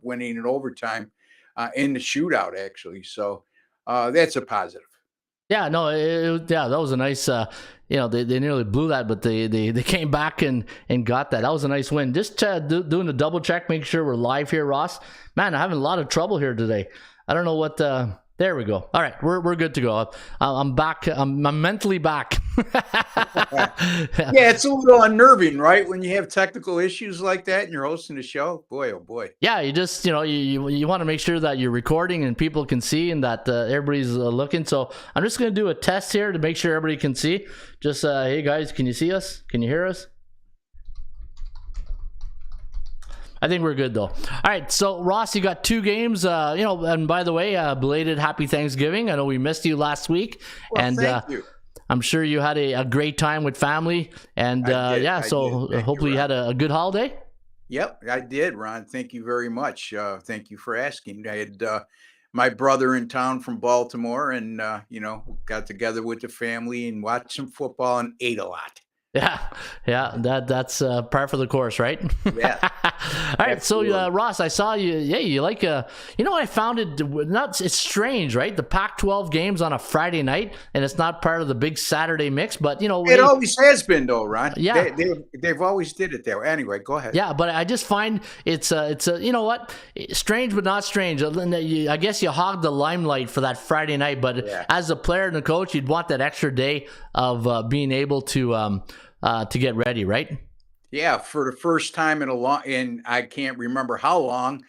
winning in overtime in the shootout, actually. So that's a positive. Yeah, no, yeah, that was a nice. They nearly blew that, but they came back and got that. That was a nice win. Just doing a double check, make sure we're live here, Ross. Man, I'm having a lot of trouble here today. I don't know what. There we go. All right, we're good to go. I'm back. I'm mentally back. Yeah, it's a little unnerving, right? When you have technical issues like that and you're hosting a show. Boy, oh boy. Yeah, you just you want to make sure that you're recording and people can see and that everybody's looking. So I'm just gonna do a test here to make sure everybody can see. Just hey guys, can you see us? Can you hear us? I think we're good though. All right, so Ross, you got 2 games. And by the way, belated Happy Thanksgiving. I know we missed you last week, Well, and thank you. I'm sure you had a great time with family. And hopefully you had a good holiday. Yep, I did, Ron. Thank you very much. Thank you for asking. I had my brother in town from Baltimore, and got together with the family and watched some football and ate a lot. Yeah, that's par for the course, right? Yeah. All right, so Ross, I saw you. Yeah, you like I found it it's strange, right? The Pac-12 games on a Friday night, and it's not part of the big Saturday mix, but it always has been, though, Ron. Yeah, they've always did it there. Anyway, go ahead. Yeah, but I just find it's strange but not strange. I guess you hog the limelight for that Friday night, but as a player and a coach, you'd want that extra day of being able to get ready, right? Yeah, for the first time in I can't remember how long,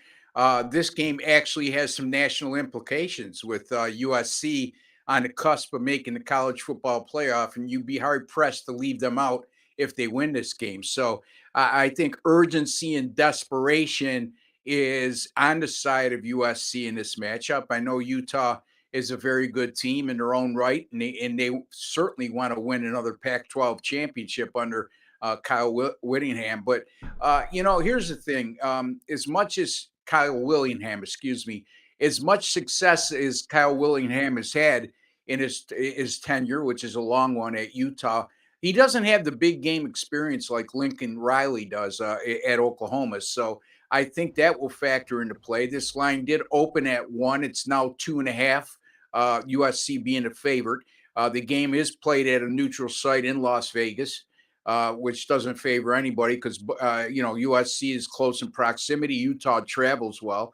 this game actually has some national implications with USC on the cusp of making the college football playoff, and you'd be hard pressed to leave them out if they win this game. So I think urgency and desperation is on the side of USC in this matchup. I know Utah is a very good team in their own right, and they certainly want to win another Pac-12 championship under Kyle Whittingham. But here's the thing: as much as Kyle Willingham, as much success as Kyle Willingham has had in his tenure, which is a long one at Utah, he doesn't have the big game experience like Lincoln Riley does at Oklahoma. So I think that will factor into play. This line did open at 1; it's now 2.5. USC being a favorite. The game is played at a neutral site in Las Vegas, which doesn't favor anybody because USC is close in proximity. Utah travels well.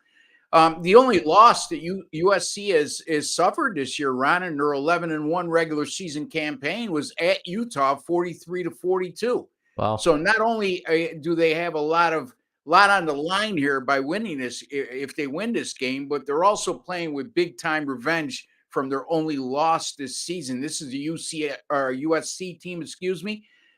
The only loss that USC has suffered this year, Ron, in their 11-1 regular season campaign was at Utah, 43-42. Wow! So not only do they have a lot on the line here by winning this, if they win this game, but they're also playing with big time revenge from their only loss this season. This is the USC team,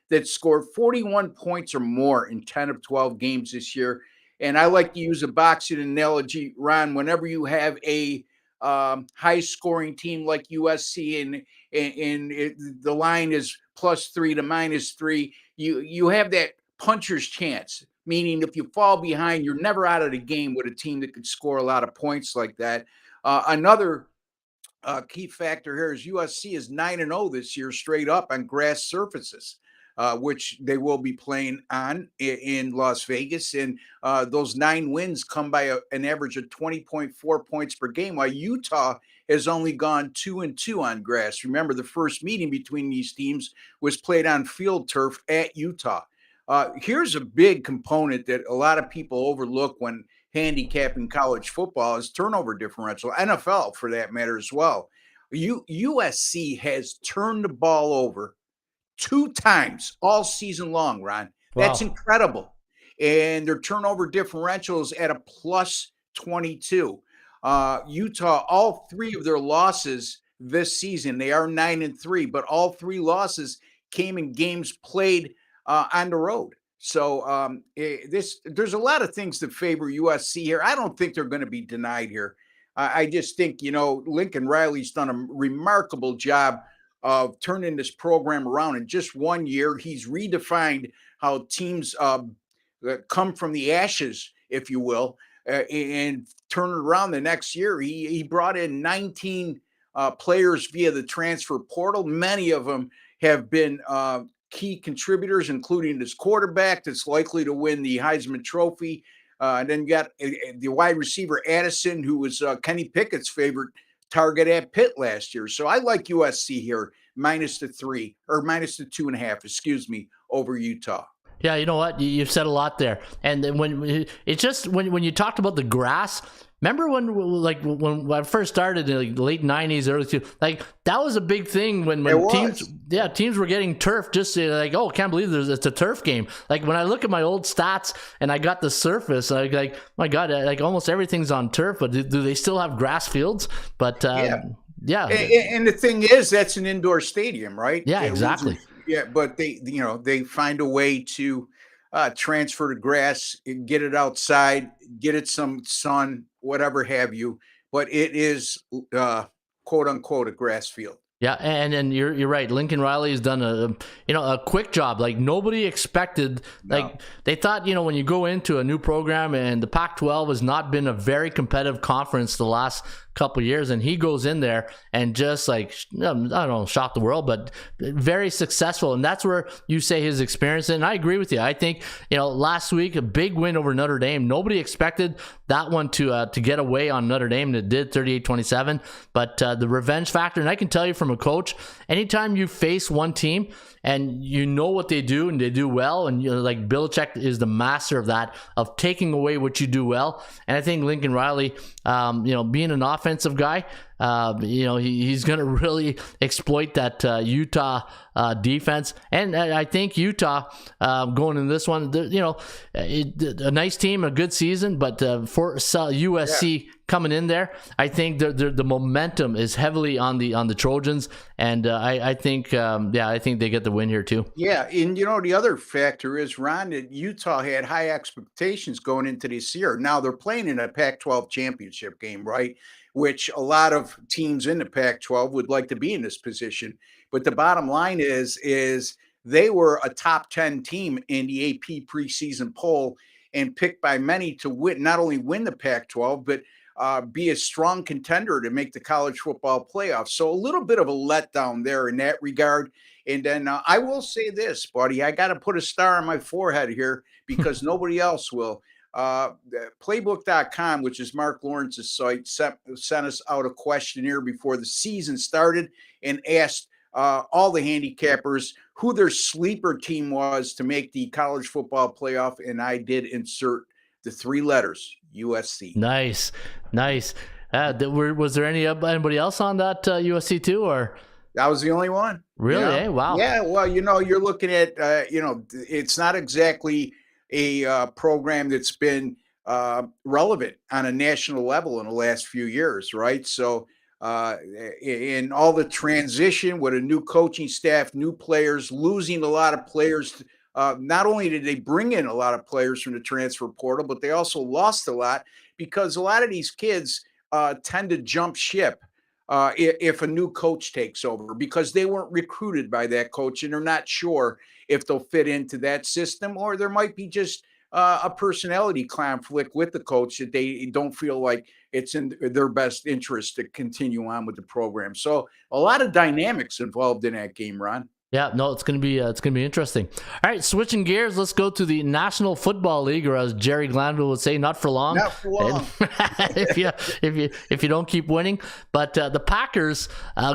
that scored 41 points or more in 10 of 12 games this year. And I like to use a boxing analogy, Ron. Whenever you have a high scoring team like USC and the line is +3 to -3, you have that puncher's chance. Meaning, if you fall behind, you're never out of the game with a team that could score a lot of points like that. Another key factor here is USC is 9-0 this year straight up on grass surfaces, which they will be playing on in Las Vegas. And those 9 wins come by an average of 20.4 points per game, while Utah has only gone 2-2 on grass. Remember, the first meeting between these teams was played on field turf at Utah. Here's a big component that a lot of people overlook when handicapping college football is turnover differential, NFL for that matter as well. USC has turned the ball over 2 times all season long, Ron. That's incredible. And their turnover differential is at a +22. Utah, all 3 of their losses this season, they are 9-3, but all 3 losses came in games played on the road. So there's a lot of things that favor USC here. I don't think they're going to be denied here. I just think, Lincoln Riley's done a remarkable job of turning this program around in just 1 year. He's redefined how teams come from the ashes, if you will, and turn it around the next year. He brought in 19 players via the transfer portal. Many of them have been key contributors, including this quarterback that's likely to win the Heisman Trophy And then you got the wide receiver Addison, who was Kenny Pickett's favorite target at Pitt last year. So I like USC here, minus the 3 or minus the 2.5, excuse me, over Utah. Yeah, you know what? You've said a lot there. And then when it's just when you talked about the grass, remember when I first started in like the late '90s, early like that was a big thing when teams were getting turf. Just like, oh, can't believe it's a turf game. Like when I look at my old stats and I got the surface, I like, my God, like almost everything's on turf. But do they still have grass fields? But yeah. And the thing is, that's an indoor stadium, right? Yeah, exactly. Yeah, but they find a way to transfer the grass, get it outside, get it some sun, whatever have you. But it is quote unquote a grass field. Yeah, and you're right. Lincoln Riley has done a quick job. Like nobody expected. Like they thought, when you go into a new program, and the Pac-12 has not been a very competitive conference the last couple of years, and he goes in there and just like, I don't know, shock the world, but very successful. And that's where you say his experience. And I agree with you. I think last week a big win over Notre Dame. Nobody expected that one to get away on Notre Dame, and it did, 38-27. But the revenge factor, and I can tell you from a coach, anytime you face one team and you know what they do and they do well, and like Belichick is the master of that, of taking away what you do well. And I think Lincoln Riley, being an offensive guy, he's going to really exploit that Utah defense. And I think Utah going in this one, a nice team, a good season, but for USC coming in there, I think the momentum is heavily on the Trojans, and I think they get the win here too. Yeah, and the other factor is, Ron, that Utah had high expectations going into this year. Now they're playing in a Pac-12 championship game, right? Which a lot of teams in the Pac-12 would like to be in this position. But the bottom line is they were a top 10 team in the AP preseason poll and picked by many to win, not only win the Pac-12, but be a strong contender to make the college football playoffs. So a little bit of a letdown there in that regard. And then I will say this, buddy, I got to put a star on my forehead here because nobody else will. Playbook.com, which is Mark Lawrence's site, sent us out a questionnaire before the season started and asked all the handicappers who their sleeper team was to make the college football playoff. And I did insert the 3 letters, USC. Nice. Was there anybody else on that USC too, or? That was the only one. Really? Wow. Yeah. Well, you're looking at, it's not exactly a program that's been relevant on a national level in the last few years, right? So in all the transition with a new coaching staff, new players, losing a lot of players, not only did they bring in a lot of players from the transfer portal, but they also lost a lot because a lot of these kids tend to jump ship if a new coach takes over because they weren't recruited by that coach and they're not sure if they'll fit into that system, or there might be just a personality conflict with the coach that they don't feel like it's in their best interest to continue on with the program. So a lot of dynamics involved in that game, Ron. Yeah, no, it's gonna be interesting. All right, switching gears, let's go to the National Football League, or as Jerry Glanville would say, not for long. Not for long. if you don't keep winning. But the Packers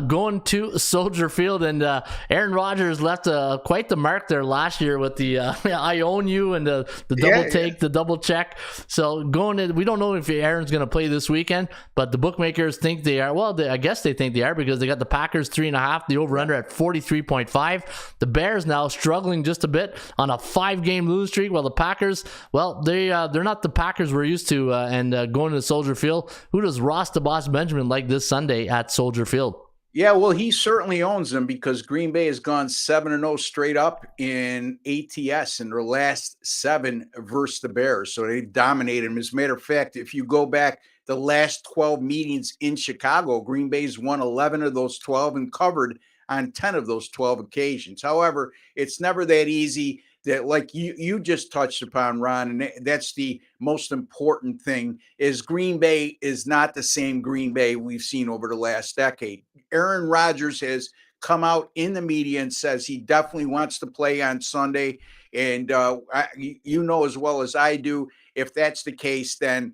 going to Soldier Field, and Aaron Rodgers left quite the mark there last year with the "I own you" and the double take, the double check. So we don't know if Aaron's going to play this weekend, but the bookmakers think they are. Well, I guess they think they are because they got the Packers 3.5, the over/under at 43.5. The Bears now struggling just a bit on a 5-game losing streak, while the Packers, well, they're not the Packers we're used to, and going to Soldier Field. Who does Ross the Boss Benjamin like this Sunday at Soldier Field? Yeah, well, he certainly owns them because Green Bay has gone 7-0 straight up in ATS in their last 7 versus the Bears. So they dominated them. As a matter of fact, if you go back the last 12 meetings in Chicago, Green Bay's won 11 of those 12 and covered on 10 of those 12 occasions. However, it's never that easy. That, like you just touched upon, Ron, and that's the most important thing, is Green Bay is not the same Green Bay we've seen over the last decade. Aaron Rodgers has come out in the media and says he definitely wants to play on Sunday. And as well as I do, if that's the case, then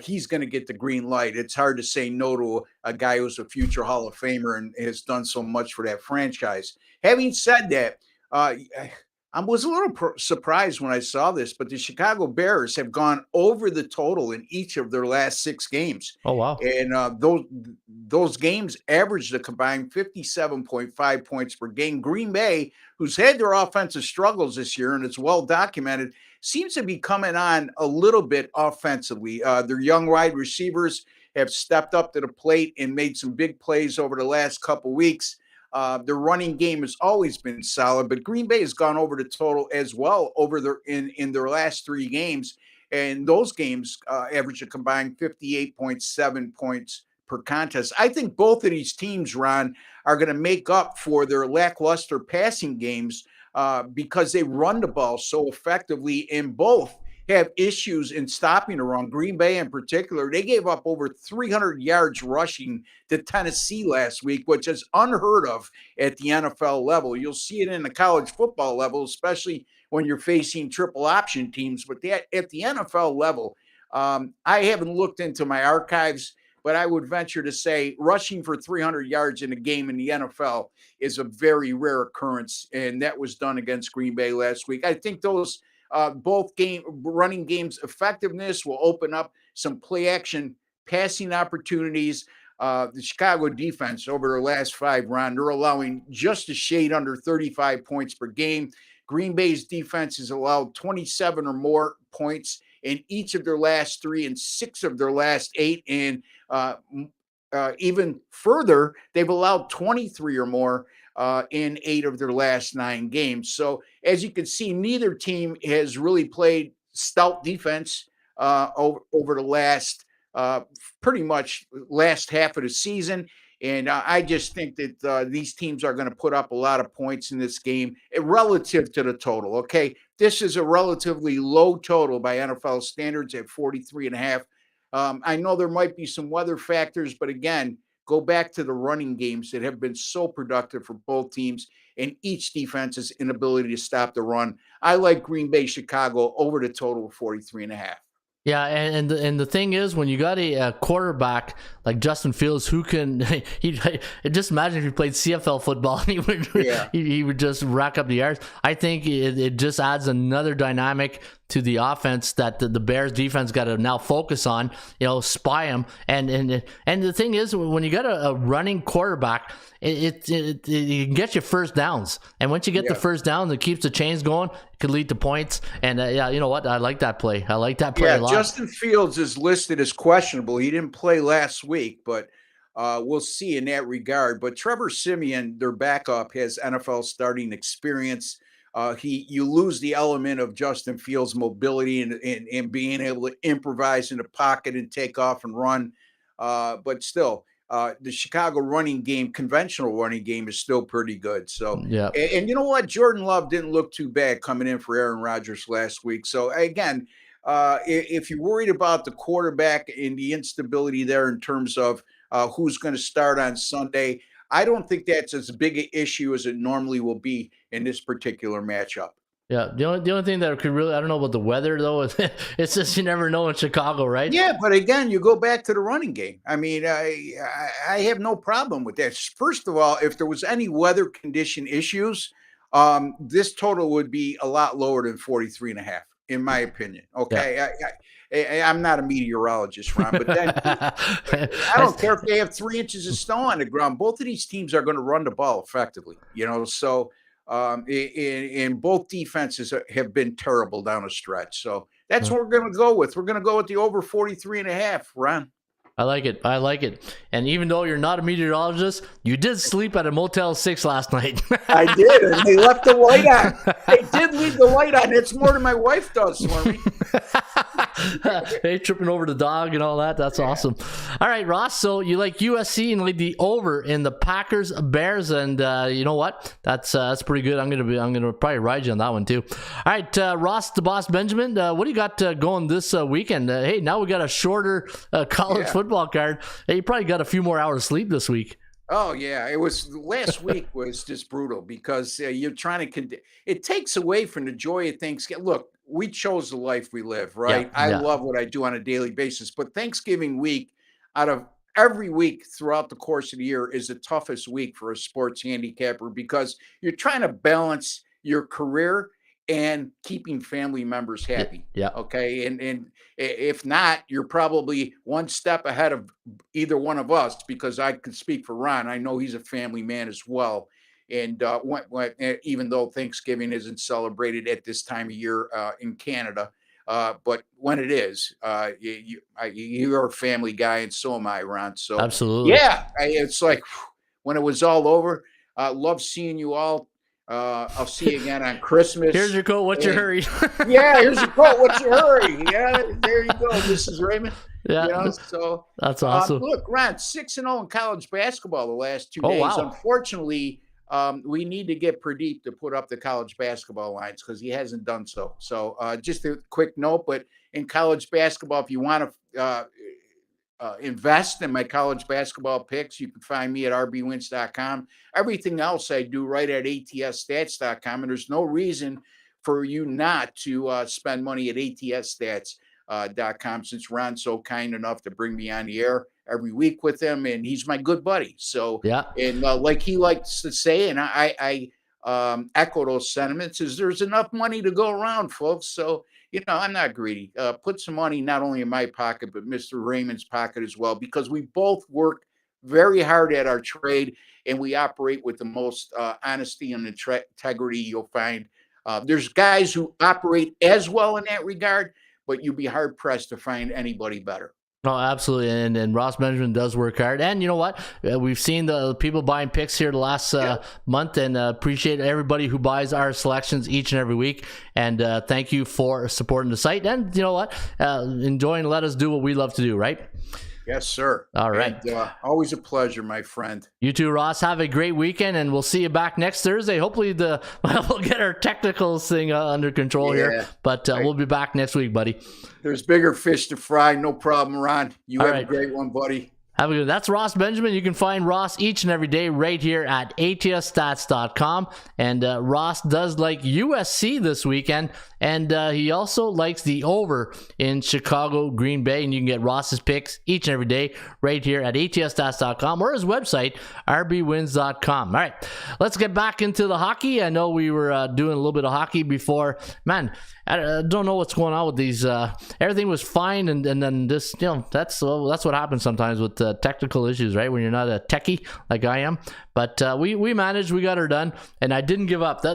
he's going to get the green light. It's hard to say no to a guy who's a future Hall of Famer and has done so much for that franchise. Having said that, I was a little surprised when I saw this, but the Chicago Bears have gone over the total in each of their last 6 games. Oh, wow. And those games averaged a combined 57.5 points per game. Green Bay, who's had their offensive struggles this year, and it's well documented, seems to be coming on a little bit offensively. Their young wide receivers have stepped up to the plate and made some big plays over the last couple weeks. Their running game has always been solid, but Green Bay has gone over the total as well over their in their last 3 games, and those games average a combined 58.7 points per contest. I think both of these teams, Ron, are going to make up for their lackluster passing games because they run the ball so effectively, and both have issues in stopping the run. Green Bay in particular, they gave up over 300 yards rushing to Tennessee last week, which is unheard of at the NFL level. You'll see it in the college football level, especially when you're facing triple option teams. But at the NFL level, I haven't looked into my archives, but I would venture to say rushing for 300 yards in a game in the NFL is a very rare occurrence, and that was done against Green Bay last week. I think those both running games effectiveness will open up some play action passing opportunities. The Chicago defense over their last 5 rounds, they're allowing just a shade under 35 points per game. Green Bay's defense has allowed 27 or more points in each of their last 3 and 6 of their last 8. And even further, they've allowed 23 or more in 8 of their last 9 games. So as you can see, neither team has really played stout defense over the last pretty much last half of the season. And I just think that these teams are going to put up a lot of points in this game relative to the total. Okay. This is a relatively low total by NFL standards at 43.5. I know there might be some weather factors, but again, go back to the running games that have been so productive for both teams and each defense's inability to stop the run. I like Green Bay, Chicago over the total of 43.5. Yeah, and the thing is, when you got a quarterback like Justin Fields, who can just imagine if he played CFL football, and he would just rack up the yards. I think it just adds another dynamic to the offense that the Bears defense got to now focus on, spy them. And the thing is, when you got a running quarterback, it can get you first downs. And once you get the first down, it keeps the chains going. It could lead to points. And you know what? I like that play. I like that play a lot. Justin Fields is listed as questionable. He didn't play last week, but we'll see in that regard. But Trevor Siemian, their backup, has NFL starting experience. You lose the element of Justin Fields' mobility and being able to improvise in the pocket and take off and run. But still, the Chicago running game, conventional running game, is still pretty good. So, yeah. And you know what? Jordan Love didn't look too bad coming in for Aaron Rodgers last week. So again, if you're worried about the quarterback and the instability there in terms of who's going to start on Sunday, I don't think that's as big an issue as it normally will be in this particular matchup. Yeah, the only thing that could really, I don't know about the weather though. It's just you never know in Chicago, right? Yeah, but again, you go back to the running game. I mean, I have no problem with that. First of all, if there was any weather condition issues, this total would be a lot lower than 43.5, in my opinion. Okay. Yeah. I'm not a meteorologist, Ron, but then I don't care if they have 3 inches of snow on the ground. Both of these teams are going to run the ball effectively, so and both defenses have been terrible down the stretch. So that's what we're going to go with. We're going to go with the over 43.5, Ron. I like it. And even though you're not a meteorologist, you did sleep at a Motel 6 last night. I did, and they left the light on. They did leave the light on. It's more than my wife does for me. Hey, tripping over the dog and all that. That's awesome. All right, Ross. So you like USC and like the over in the Packers Bears, and you know what? That's pretty good. I'm gonna probably ride you on that one too. All right, Ross, the Boss Benjamin. What do you got going this weekend? Hey, now we got a shorter college football card. Hey, you probably got a few more hours sleep this week. Oh yeah, it was last week was just brutal because you're trying to. It takes away from the joy of Thanksgiving. Look, we chose the life we live, right? I Yeah, love what I do on a daily basis, but Thanksgiving week, out of every week throughout the course of the year, is the toughest week for a sports handicapper because you're trying to balance your career and keeping family members yeah, happy. yeah. Okay. If not, you're probably one step ahead of either one of us because I could speak for Ron. I know he's a family man as well. And even though Thanksgiving isn't celebrated at this time of year in Canada, but when it is, you're a family guy, and so am I, Ron. So Absolutely. yeah, it's like when it was all over. Love seeing you all. I'll see you again on Christmas. Here's your coat. What's your And hurry? yeah, here's your quote. What's your hurry? Yeah, there you go. This is Raymond. Yeah, So that's awesome. look, Ron, 6-0 in college basketball the last 2 Oh, days. wow. Unfortunately, we need to get Pradeep to put up the college basketball lines because he hasn't done so. So just a quick note, but in college basketball, if you want to invest in my college basketball picks, you can find me at rbwins.com. Everything else I do right at atsstats.com. And there's no reason for you not to spend money at atsstats.com since Ron's so kind enough to bring me on the air every week with him, and he's my good buddy. So, Yeah. and like he likes to say, and I echo those sentiments, is there's enough money to go around, folks. So, I'm not greedy. Put some money not only in my pocket, but Mr. Raymond's pocket as well, because we both work very hard at our trade and we operate with the most honesty and integrity you'll find. There's guys who operate as well in that regard, but you'd be hard pressed to find anybody better. No, absolutely, and Ross Benjamin does work hard. And you know what? We've seen the people buying picks here the last month, and appreciate everybody who buys our selections each and every week. And thank you for supporting the site. And you know what? Enjoy and let us do what we love to do, right? Yes, sir. All right. And, always a pleasure, my friend. You too, Ross. Have a great weekend, and we'll see you back next Thursday. Hopefully, we'll get our technicals thing under control here. But we'll be back next week, buddy. There's bigger fish to fry. No problem, Ron. You have right. a great one, buddy. Have a good. That's Ross Benjamin. You can find Ross each and every day right here at atsstats.com. And Ross does like USC this weekend. And he also likes the over in Chicago, Green Bay. And you can get Ross's picks each and every day right here at atsstats.com or his website, rbwins.com. All right, let's get back into the hockey. I know we were doing a little bit of hockey before. Man, I don't know what's going on with these. Everything was fine, and then this, that's what happens sometimes with technical issues, right? When you're not a techie like I am. But we managed, we got her done, and I didn't give up.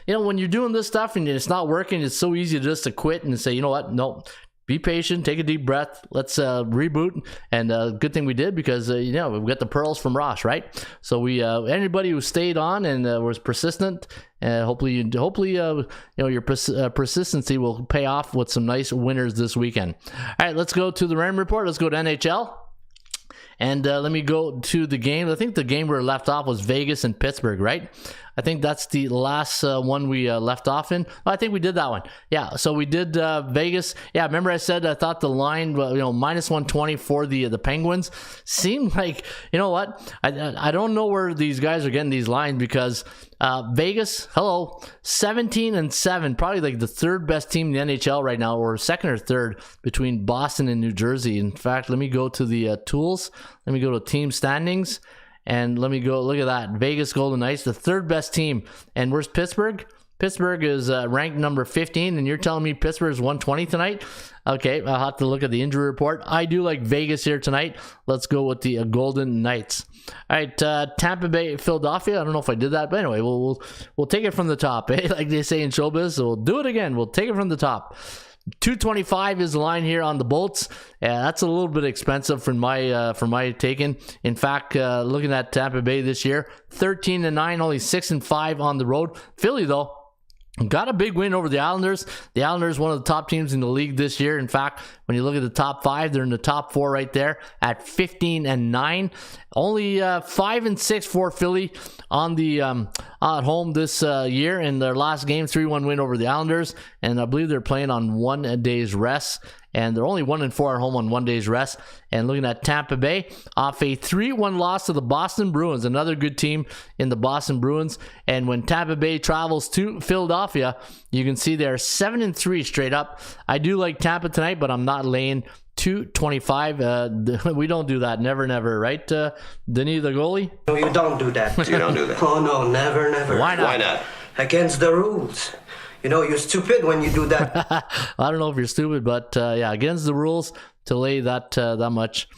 When you're doing this stuff and it's not working, it's so easy just to quit and say, you know what, no. Be patient, take a deep breath, let's reboot. And good thing we did, because we've got the pearls from Ross, right? So we anybody who stayed on and was persistent, hopefully your persistency will pay off with some nice winners this weekend. All right, let's go to the Raymond report. Let's go to NHL. And let me go to the game. I think the game we were left off was Vegas and Pittsburgh, right? I think that's the last one we left off in. Oh, I think we did that one. Yeah, so we did Vegas. Yeah, remember I said I thought the line, minus 120 for the Penguins seemed like, you know what? I don't know where these guys are getting these lines, because Vegas, 17-7, probably like the third best team in the NHL right now, or second or third between Boston and New Jersey. In fact, let me go to the tools. Let me go to team standings. And let me go, look at that. Vegas Golden Knights, the third best team. And where's Pittsburgh? Pittsburgh is ranked number 15, and you're telling me Pittsburgh's 120 tonight? Okay, I'll have to look at the injury report. I do like Vegas here tonight. Let's go with the Golden Knights. All right, Tampa Bay, Philadelphia. I don't know if I did that, but anyway, we'll take it from the top, eh? Like they say in showbiz. So we'll do it again. We'll take it from the top. 225 is the line here on the Bolts. Yeah, that's a little bit expensive for my taking. In fact, looking at Tampa Bay this year, 13-9, only 6-5 on the road. Philly though, got a big win over the Islanders. The Islanders, one of the top teams in the league this year. In fact, when you look at the top 5, they're in the top 4 right there at 15-9. Only 5-6 for Philly on the at home this year. In their last game, 3-1 win over the Islanders, and I believe they're playing on 1 day's rest. and they're only 1-4 at home on 1 day's rest. And looking at Tampa Bay, off a 3-1 loss to the Boston Bruins, another good team in the Boston Bruins. And when Tampa Bay travels to Philadelphia, you can see they're 7-3 straight up. I do like Tampa tonight, but I'm not laying 225. We don't do that. Never, never, right? Denis, the goalie? No, you don't do that. You don't do that. Oh, no, never, never. Why not? Why not? Against the rules. You know, you're stupid when you do that. I don't know if you're stupid, but yeah, against the rules to lay that much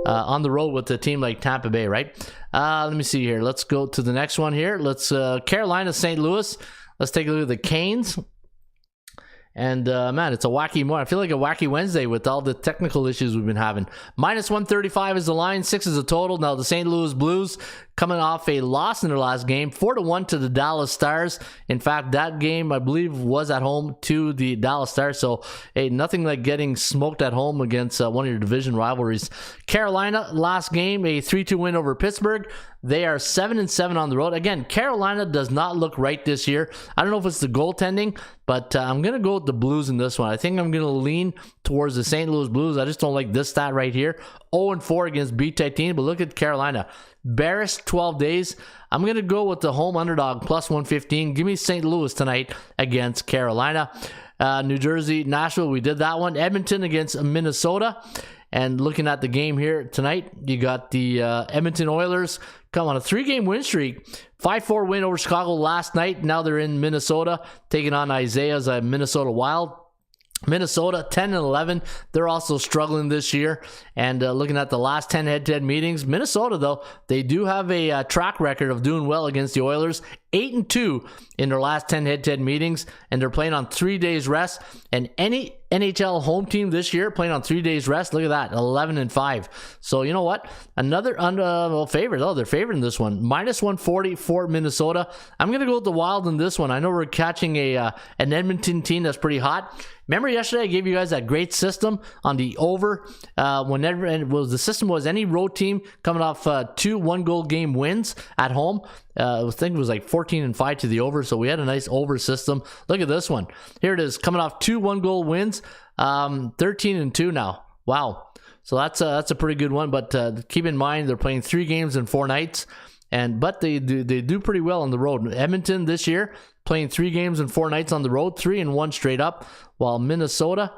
on the road with a team like Tampa Bay, right? Let me see here. Let's go to the next one here. Let's Carolina, St. Louis. Let's take a look at the Canes. And man, it's a wacky morning. I feel like a wacky Wednesday with all the technical issues we've been having. Minus 135 is the line, 6 is the total. Now the St. Louis Blues coming off a loss in their last game, 4-1 to the Dallas Stars. In fact, that game I believe was at home to the Dallas Stars. So hey, nothing like getting smoked at home against one of your division rivalries. Carolina last game, a 3-2 win over Pittsburgh. They are 7-7 on the road. Again, Carolina does not look right this year. I don't know if it's the goaltending, but I'm going to go with the Blues in this one. I think I'm going to lean towards the St. Louis Blues. I just don't like this stat right here. 0-4 against B-type team, but look at Carolina. Barris, 12 days. I'm going to go with the home underdog, plus 115. Give me St. Louis tonight against Carolina. New Jersey, Nashville, we did that one. Edmonton against Minnesota. And looking at the game here tonight, you got the Edmonton Oilers come on a 3-game win streak. 5-4 win over Chicago last night. Now they're in Minnesota, taking on Isaiah's Minnesota Wild. Minnesota 10-11. They're also struggling this year. And looking at the last 10 head-to-head meetings, Minnesota, though, they do have a track record of doing well against the Oilers. 8-2 in their last 10 head-to-head meetings, and they're playing on 3 days rest. And any NHL home team this year playing on 3 days rest, look at that, 11-5. So you know what? Another favorite. Oh, they're favoring this one. Minus 140 for Minnesota. I'm going to go with the Wild in this one. I know we're catching an Edmonton team that's pretty hot. Remember yesterday I gave you guys that great system on the over. Whenever the system was any road team coming off 2 1-goal game wins at home. I think it was like 14-5 to the over, so we had a nice over system. Look at this one. Here it is, coming off 2 1-goal wins, 13-2 now. Wow. So that's a pretty good one, but keep in mind they're playing 3 games in 4 nights, but they do pretty well on the road. Edmonton this year playing 3 games in 4 nights on the road, 3-1 straight up, while Minnesota,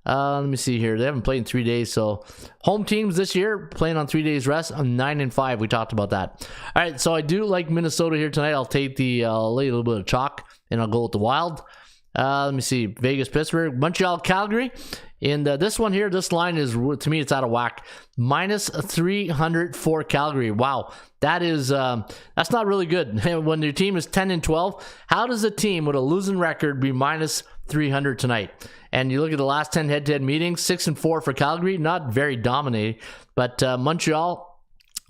let me see here, they haven't played in 3 days. So home teams this year playing on 3 days rest, 9-5. We talked about that. All right, so I do like Minnesota here tonight. I'll take I'll lay a little bit of chalk, and I'll go with the Wild. Let me see, Vegas, Pittsburgh, Montreal, Calgary. And this one here, this line is, to me, it's out of whack. Minus 300 for Calgary. Wow, that is that's not really good. When your team is 10-12, how does a team with a losing record be minus 300 tonight? And you look at the last 10 head-to-head meetings, 6-4 for Calgary, not very dominating, but Montreal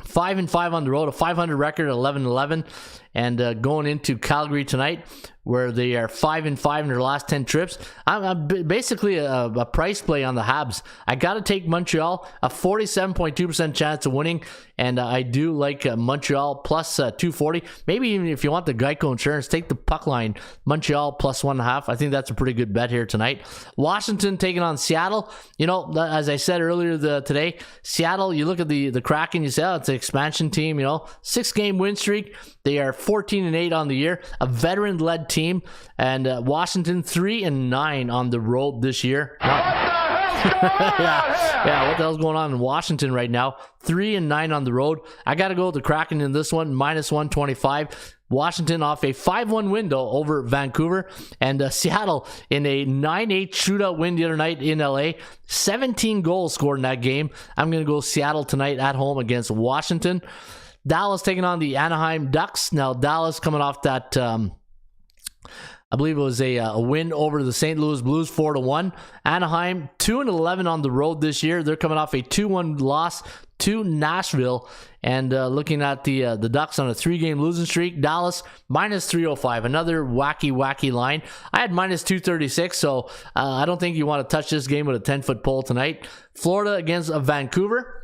5-5 on the road, a 500 record, 11-11, and going into Calgary tonight, where they are 5-5 in their last 10 trips. I'm basically a price play on the Habs. I got to take Montreal, a 47.2% chance of winning, and I do like Montreal plus 240. Maybe even if you want the Geico insurance, take the puck line, Montreal plus 1.5. I think that's a pretty good bet here tonight. Washington taking on Seattle. You know, as I said earlier today, Seattle, you look at the Kraken, you say, oh, it's an expansion team, 6-game win streak. They are 14-8 on the year, a veteran-led team, and Washington 3-9 on the road this year. Yeah, what the hell's going on in Washington right now? 3-9 on the road. I got to go with the Kraken in this one, minus 125. Washington off a 5-1 win though over Vancouver, and Seattle in a 9-8 shootout win the other night in LA. 17 goals scored in that game. I'm going to go Seattle tonight at home against Washington. Dallas taking on the Anaheim Ducks. Now Dallas coming off that I believe it was a win over the St. Louis Blues, 4-1. Anaheim 2-11 on the road this year. They're coming off a 2-1 loss to Nashville. And looking at the Ducks on a 3-game losing streak, Dallas minus 305. Another wacky line. I had minus 236, so I don't think you want to touch this game with a 10-foot pole tonight. Florida against Vancouver.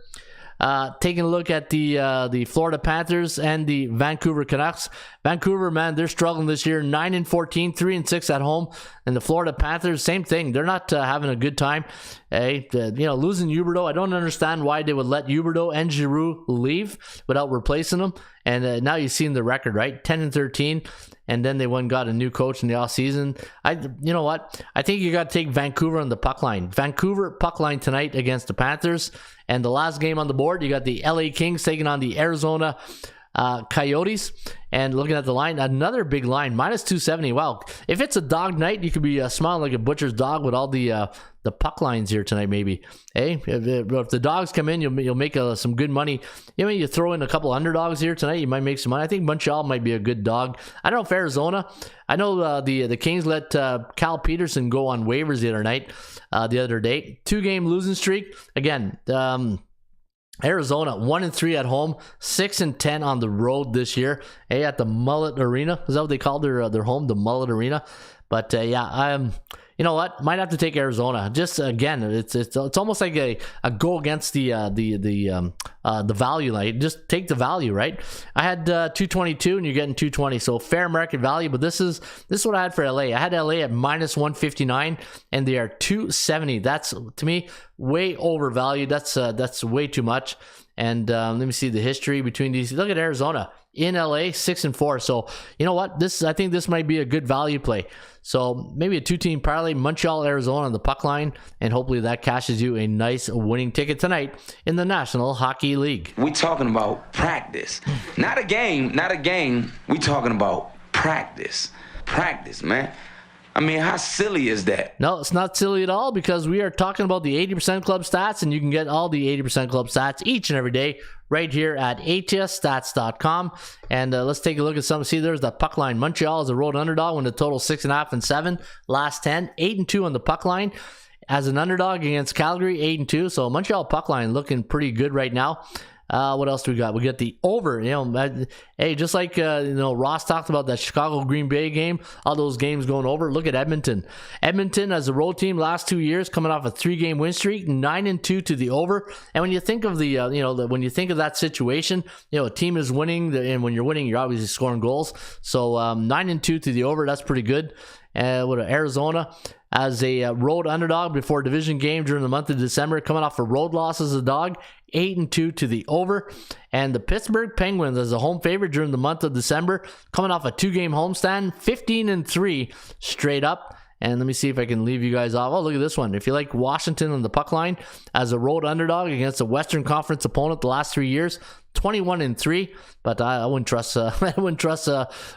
Taking a look at the Florida Panthers and the Vancouver Canucks. Vancouver, man, they're struggling this year. 9-14, 3-6 at home. And the Florida Panthers, same thing. They're not having a good time. Hey, losing Huberdeau, I don't understand why they would let Huberdeau and Giroux leave without replacing them. And now you've seen the record, right? 10-13. And then they went and got a new coach in the offseason. You know what? I think you got to take Vancouver on the puck line. Vancouver puck line tonight against the Panthers. And the last game on the board, you got the LA Kings taking on the Arizona Coyotes. And looking at the line, another big line, -270. Wow, if it's a dog night, you could be smiling like a butcher's dog with all the puck lines here tonight. Maybe, hey, if the dogs come in, you'll make some good money. You throw in a couple underdogs here tonight, you might make some money. I think Montreal might be a good dog. I don't know if Arizona. I know the Kings let Cal Peterson go on waivers the other night, the other day. 2-game losing streak again. Arizona 1-3 at home, 6-10 on the road this year. Hey, at the Mullet Arena, is that what they call their home, the Mullet Arena? But you know what? Might have to take Arizona. Just again, it's almost like a go against the value line. Just take the value, right? I had 222, and you're getting 220, so fair market value. But this is what I had for LA. I had LA at -159, and they are 270. That's, to me, way overvalued. That's way too much. And let me see the history between these. Look at Arizona in LA, 6-4. So you know what? I think this might be a good value play. So maybe a 2-team parlay, Montreal, Arizona on the puck line, and hopefully that cashes you a nice winning ticket tonight in the National Hockey League. We talking about practice, not a game. We talking about practice, man. I mean, how silly is that? No, it's not silly at all, because we are talking about the 80% Club stats, and you can get all the 80% Club stats each and every day right here at atsstats.com. And let's take a look at some. See, there's the puck line. Montreal is a road underdog when the total 6.5 and 7. Last 10, 8-2 on the puck line. As an underdog against Calgary, 8-2. So Montreal puck line looking pretty good right now. What else do we got? We got the over. Hey, just like Ross talked about that Chicago Green Bay game, all those games going over. Look at Edmonton. Edmonton as a road team last 2 years, coming off a 3-game win streak, 9-2 to the over. And when you think of when you think of that situation, a team is winning, and when you're winning, you're obviously scoring goals. So 9-2 to the over, that's pretty good. With Arizona as a road underdog before a division game during the month of December, coming off a road loss as a dog, 8-2 to the over. And the Pittsburgh Penguins as a home favorite during the month of December, coming off a 2-game homestand, 15-3 straight up. And let me see if I can leave you guys off. Oh, look at this one. If you like Washington on the puck line as a road underdog against a Western Conference opponent the last 3 years, 21-3, but I wouldn't trust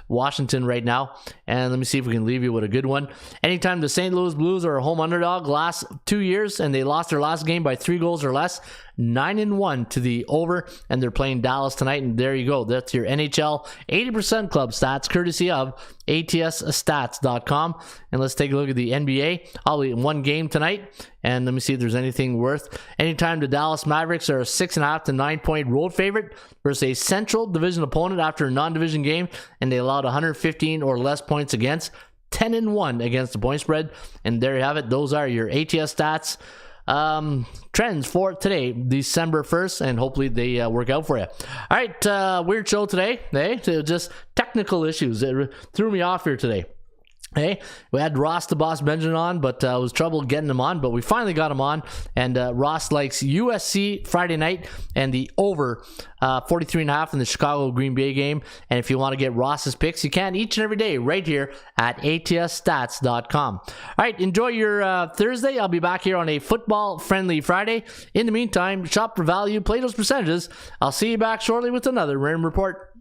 Washington right now. And let me see if we can leave you with a good one. Anytime the St. Louis Blues are a home underdog last 2 years and they lost their last game by 3 goals or less, 9-1 to the over, and they're playing Dallas tonight. And there you go. That's your NHL 80% Club stats, courtesy of atsstats.com. And let's take a look at the NBA. I'll be in one game tonight, and let me see if there's anything worth. Anytime the Dallas Mavericks are a 6.5 to 9-point road favorite versus a Central Division opponent after a non-division game, and they allowed 115 or less points against, 10-1 against the point spread. And there you have it. Those are your ATS stats trends for today, December 1st, and hopefully they work out for you. All right, weird show today. Hey, just technical issues. It threw me off here today. Hey, we had Ross the Boss Benjamin on, but it was trouble getting him on, but we finally got him on. And Ross likes USC Friday night and the over 43.5 in the Chicago Green Bay game. And if you want to get Ross's picks, you can each and every day right here at atsstats.com. All right, enjoy your Thursday. I'll be back here on a football-friendly Friday. In the meantime, shop for value, play those percentages. I'll see you back shortly with another Raymond Report.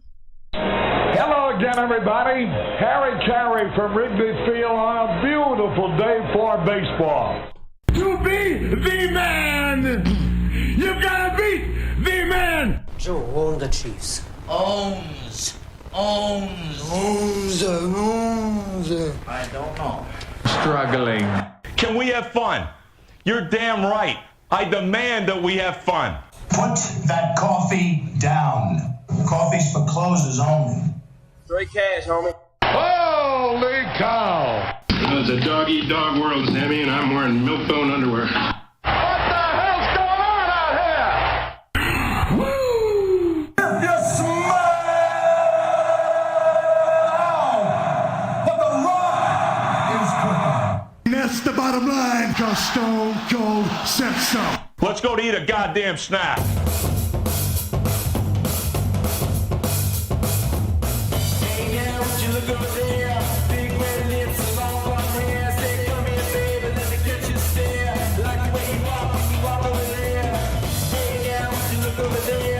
Hello again, everybody. Harry Carey from Wrigley Field on a beautiful day for baseball. To be the man, you gotta beat the man. Joe owned the Chiefs. Owns. Owns. I don't know. Struggling. Can we have fun? You're damn right. I demand that we have fun. Put that coffee down. Coffee's for closers only. Straight cash, homie. Holy cow! It's a dog-eat-dog world, Sammy, and I'm wearing milk-bone underwear. What the hell's going on out here? some. Let's go to eat a goddamn snack. Over there.